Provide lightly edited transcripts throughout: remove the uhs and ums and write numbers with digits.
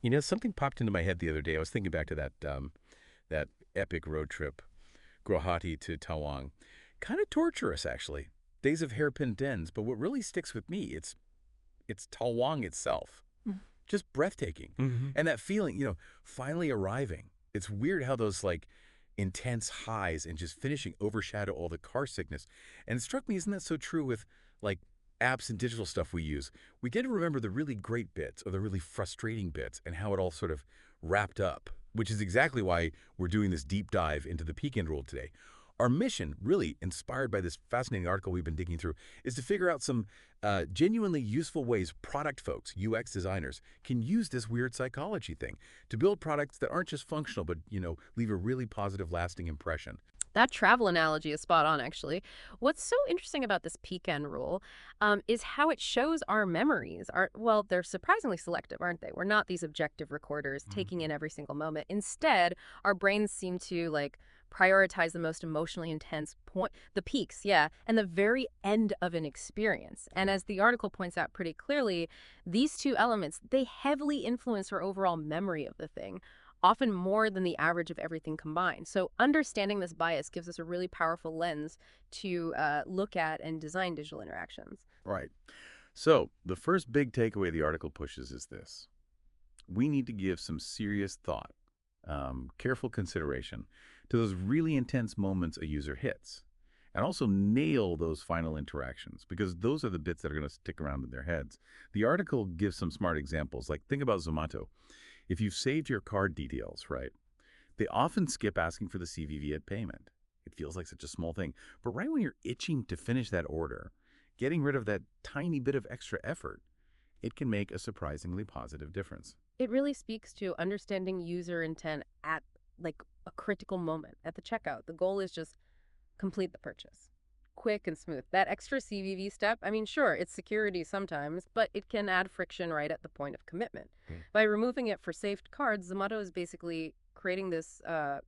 You know, something popped into my head the other day. I was thinking back to that epic road trip, Guwahati to Tawang. Kind of torturous, actually. Days of hairpin dens, but what really sticks with me, it's Tawang itself. Just breathtaking. Hmm. And that feeling, finally arriving. It's weird how those like intense highs and just finishing overshadow all the car sickness. And it struck me, isn't that so true with like apps and digital stuff we use? We get to remember the really great bits or the really frustrating bits and how it all sort of wrapped up, which is exactly why we're doing this deep dive into the peak end rule today. Our mission, really inspired by this fascinating article we've been digging through, is to figure out some genuinely useful ways product folks, UX designers, can use this weird psychology thing to build products that aren't just functional, but, leave a really positive, lasting impression. That travel analogy is spot on, actually. What's so interesting about this peak end rule is how it shows our memories are, well, they're surprisingly selective, aren't they? We're not these objective recorders taking in every single moment. Instead, our brains seem to prioritize the most emotionally intense point, the peaks, yeah, and the very end of an experience. And as the article points out pretty clearly, these two elements, they heavily influence our overall memory of the thing, often more than the average of everything combined. So understanding this bias gives us a really powerful lens to look at and design digital interactions. Right. So, the first big takeaway the article pushes is this. We need to give some serious thought, careful consideration to those really intense moments a user hits. And also nail those final interactions because those are the bits that are going to stick around in their heads. The article gives some smart examples, like think about Zomato. If you've saved your card details, right, they often skip asking for the CVV at payment. It feels like such a small thing. But right when you're itching to finish that order, getting rid of that tiny bit of extra effort, it can make a surprisingly positive difference. It really speaks to understanding user intent at a critical moment at the checkout. The goal is just complete the purchase. Quick and smooth. That extra CVV step, I mean, sure, it's security sometimes, but it can add friction right at the point of commitment. By removing it for saved cards, Zomato is basically creating this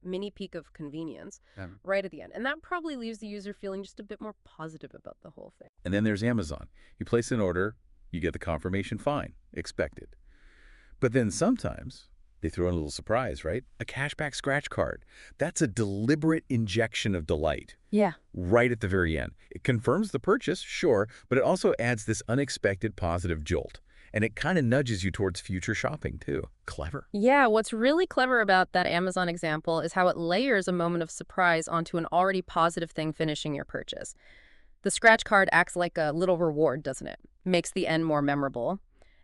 mini peak of convenience Um, right at the end. And that probably leaves the user feeling just a bit more positive about the whole thing. And then there's Amazon. You place an order, you get the confirmation fine, expected. But then sometimes they throw in a little surprise, right? A cashback scratch card. That's a deliberate injection of delight Yeah. right at the very end. It confirms the purchase, sure, but it also adds this unexpected positive jolt. And it kind of nudges you towards future shopping, too. Clever. Yeah, what's really clever about that Amazon example is how it layers a moment of surprise onto an already positive thing finishing your purchase. The scratch card acts like a little reward, doesn't it? Makes the end more memorable.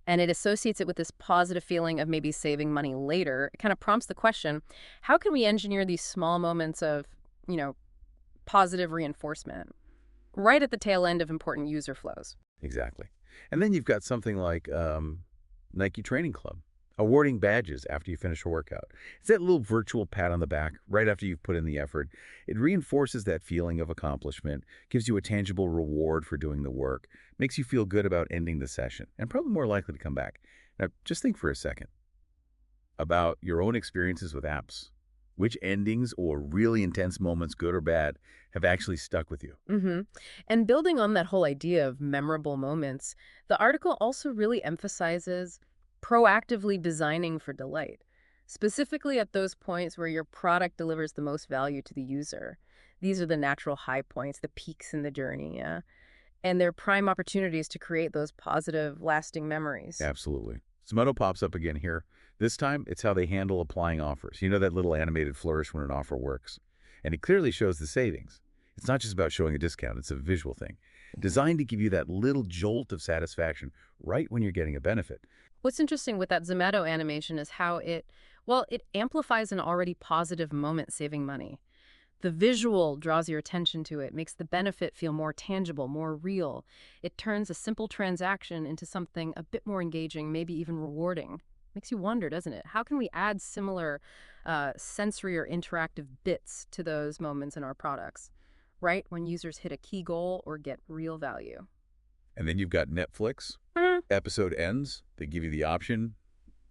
And it associates it with this positive feeling of maybe saving money later. It kind of prompts the question, how can we engineer these small moments of, you know, positive reinforcement right at the tail end of important user flows? Exactly. And then you've got something like Nike Training Club, awarding badges after you finish a workout. It's that little virtual pat on the back right after you've put in the effort. It reinforces that feeling of accomplishment, gives you a tangible reward for doing the work, makes you feel good about ending the session, and probably more likely to come back. Now, just think for a second about your own experiences with apps. Which endings or really intense moments, good or bad, have actually stuck with you? hmm And building on that whole idea of memorable moments, the article also really emphasizes proactively designing for delight, specifically at those points where your product delivers the most value to the user. These are the natural high points, the peaks in the journey, yeah? And they're prime opportunities to create those positive, lasting memories. Absolutely. Zomato pops up again here. This time, it's how they handle applying offers. You know that little animated flourish when an offer works? And it clearly shows the savings. It's not just about showing a discount, it's a visual thing, designed to give you that little jolt of satisfaction right when you're getting a benefit. What's interesting with that Zomato animation is how it amplifies an already positive moment saving money. The visual draws your attention to it, makes the benefit feel more tangible, more real. It turns a simple transaction into something a bit more engaging, maybe even rewarding. Makes you wonder, doesn't it? How can we add similar sensory or interactive bits to those moments in our products, right? When users hit a key goal or get real value. And then you've got Netflix. Mhm. Episode ends. They give you the option,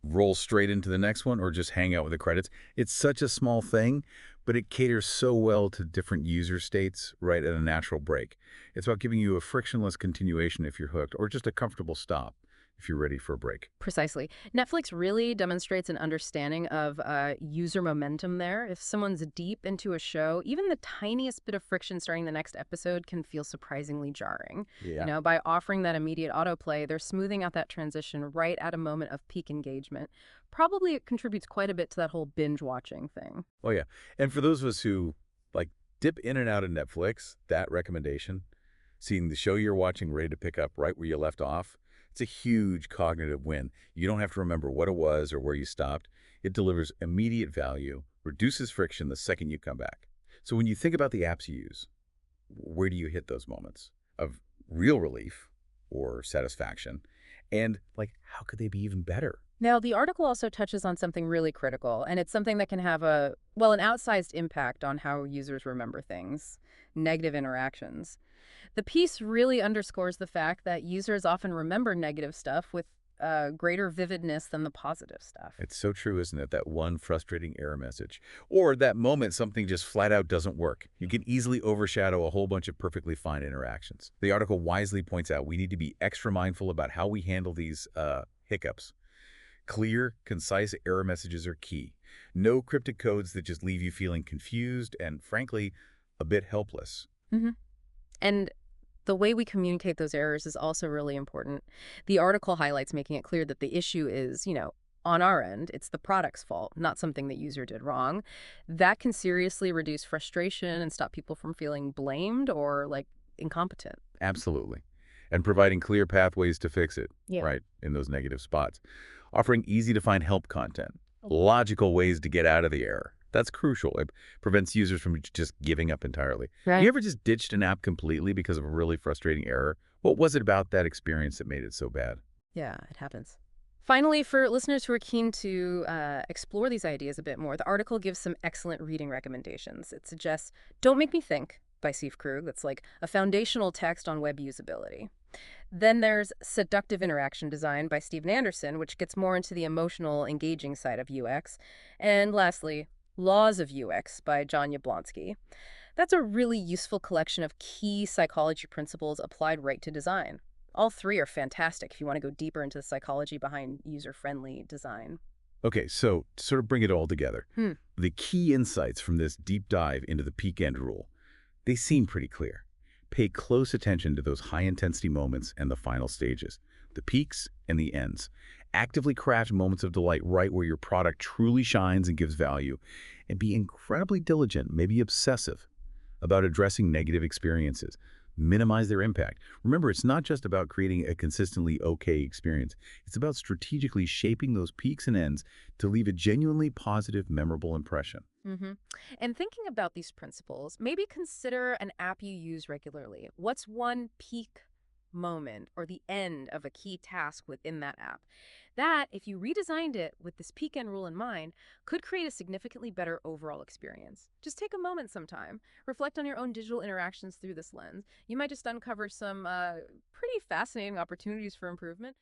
roll straight into the next one or just hang out with the credits. It's such a small thing, but it caters so well to different user states right at a natural break. It's about giving you a frictionless continuation if you're hooked or just a comfortable stop. if you're ready for a break. Precisely. Netflix really demonstrates an understanding of user momentum there. If someone's deep into a show, even the tiniest bit of friction starting the next episode can feel surprisingly jarring. Yeah. By offering that immediate autoplay, they're smoothing out that transition right at a moment of peak engagement. Probably it contributes quite a bit to that whole binge watching thing. Oh, yeah. And for those of us who, like, dip in and out of Netflix, that recommendation, seeing the show you're watching ready to pick up right where you left off, it's a huge cognitive win. You don't have to remember what it was or where you stopped. It delivers immediate value, reduces friction the second you come back. So when you think about the apps you use, where do you hit those moments of real relief or satisfaction? And, like, how could they be even better? Now, the article also touches on something really critical, and it's something that can have an outsized impact on how users remember things, negative interactions. The piece really underscores the fact that users often remember negative stuff with greater vividness than the positive stuff. It's so true, isn't it? That one frustrating error message. Or that moment something just flat out doesn't work. You can easily overshadow a whole bunch of perfectly fine interactions. The article wisely points out we need to be extra mindful about how we handle these hiccups. Clear, concise error messages are key. No cryptic codes that just leave you feeling confused and, frankly, a bit helpless. hmm And the way we communicate those errors is also really important. The article highlights making it clear that the issue is, on our end, it's the product's fault, not something the user did wrong. That can seriously reduce frustration and stop people from feeling blamed or like incompetent. Absolutely. And providing clear pathways to fix it, Yeah. right, in those negative spots. Offering easy-to-find help content, logical ways to get out of the error. That's crucial. It prevents users from just giving up entirely. You Right. ever just ditched an app completely because of a really frustrating error? What was it about that experience that made it so bad? Yeah, it happens. Finally, for listeners who are keen to explore these ideas a bit more, the article gives some excellent reading recommendations. It suggests Don't Make Me Think by Steve Krug. That's like a foundational text on web usability. Then there's Seductive Interaction Design by Steven Anderson, which gets more into the emotional, engaging side of UX. And lastly, Laws of UX by John Yablonsky. That's a really useful collection of key psychology principles applied right to design. All three are fantastic if you want to go deeper into the psychology behind user-friendly design. Okay, so to sort of bring it all together, Hmm. the key insights from this deep dive into the peak end rule, they seem pretty clear. Pay close attention to those high-intensity moments and the final stages, the peaks and the ends. Actively craft moments of delight right where your product truly shines and gives value, and be incredibly diligent, maybe obsessive, about addressing negative experiences. Minimize their impact. Remember, it's not just about creating a consistently okay experience. It's about strategically shaping those peaks and ends to leave a genuinely positive, memorable impression. hmm And thinking about these principles, maybe consider an app you use regularly. What's one peak moment or the end of a key task within that app? That, if you redesigned it with this peak end rule in mind, could create a significantly better overall experience. Just take a moment sometime, reflect on your own digital interactions through this lens. You might just uncover some pretty fascinating opportunities for improvement.